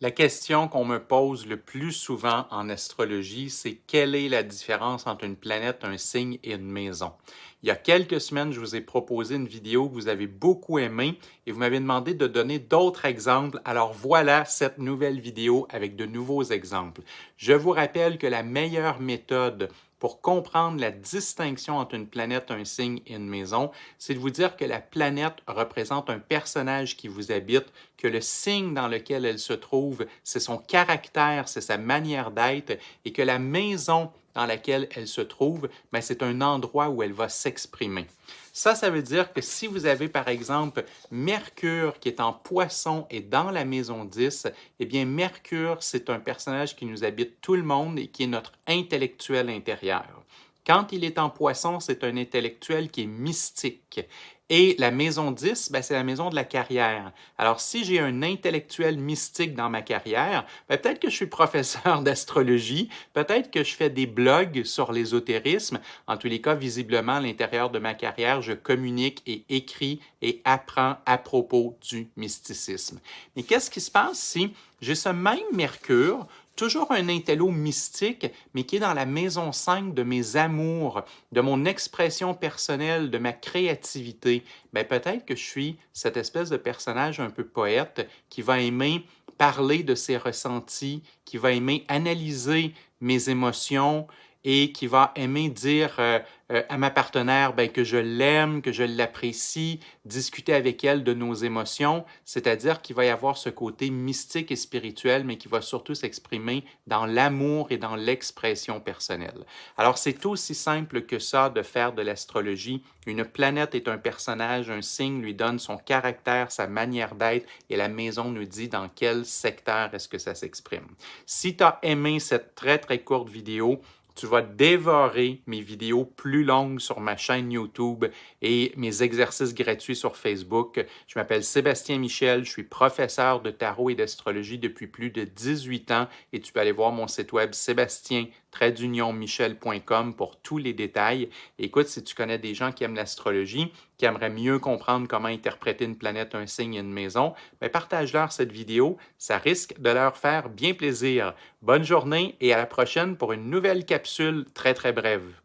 La question qu'on me pose le plus souvent en astrologie, c'est quelle est la différence entre une planète, un signe et une maison? Il y a quelques semaines, je vous ai proposé une vidéo que vous avez beaucoup aimée et vous m'avez demandé de donner d'autres exemples. Alors voilà cette nouvelle vidéo avec de nouveaux exemples. Je vous rappelle que la meilleure méthode pour comprendre la distinction entre une planète, un signe et une maison, c'est de vous dire que la planète représente un personnage qui vous habite, que le signe dans lequel elle se trouve, c'est son caractère, c'est sa manière d'être, et que la maison dans laquelle elle se trouve, ben, c'est un endroit où elle va s'exprimer. Ça veut dire que si vous avez, par exemple, Mercure qui est en Poisson et dans la maison 10, eh bien, Mercure, c'est un personnage qui nous habite tout le monde et qui est notre intellectuel intérieur. Quand il est en Poisson, c'est un intellectuel qui est mystique. Et la maison 10, ben, c'est la maison de la carrière. Alors, si j'ai un intellectuel mystique dans ma carrière, ben, peut-être que je suis professeur d'astrologie, peut-être que je fais des blogs sur l'ésotérisme. En tous les cas, visiblement, à l'intérieur de ma carrière, je communique et écris et apprends à propos du mysticisme. Mais qu'est-ce qui se passe si j'ai ce même Mercure, toujours un intello mystique, mais qui est dans la maison 5 de mes amours, de mon expression personnelle, de ma créativité? Bien, peut-être que je suis cette espèce de personnage un peu poète qui va aimer parler de ses ressentis, qui va aimer analyser mes émotions et qui va aimer dire à ma partenaire ben, que je l'aime, que je l'apprécie, discuter avec elle de nos émotions, c'est-à-dire qu'il va y avoir ce côté mystique et spirituel, mais qui va surtout s'exprimer dans l'amour et dans l'expression personnelle. Alors, c'est aussi simple que ça de faire de l'astrologie. Une planète est un personnage, un signe lui donne son caractère, sa manière d'être, et la maison nous dit dans quel secteur est-ce que ça s'exprime. Si tu as aimé cette très courte vidéo, tu vas dévorer mes vidéos plus longues sur ma chaîne YouTube et mes exercices gratuits sur Facebook. Je m'appelle Sébastien Michel, je suis professeur de tarot et d'astrologie depuis plus de 18 ans et tu peux aller voir mon site web sébastien-michel.com pour tous les détails. Écoute, si tu connais des gens qui aiment l'astrologie, qui aimeraient mieux comprendre comment interpréter une planète, un signe et une maison, bien, partage-leur cette vidéo, ça risque de leur faire bien plaisir. Bonne journée et à la prochaine pour une nouvelle capsule très brève.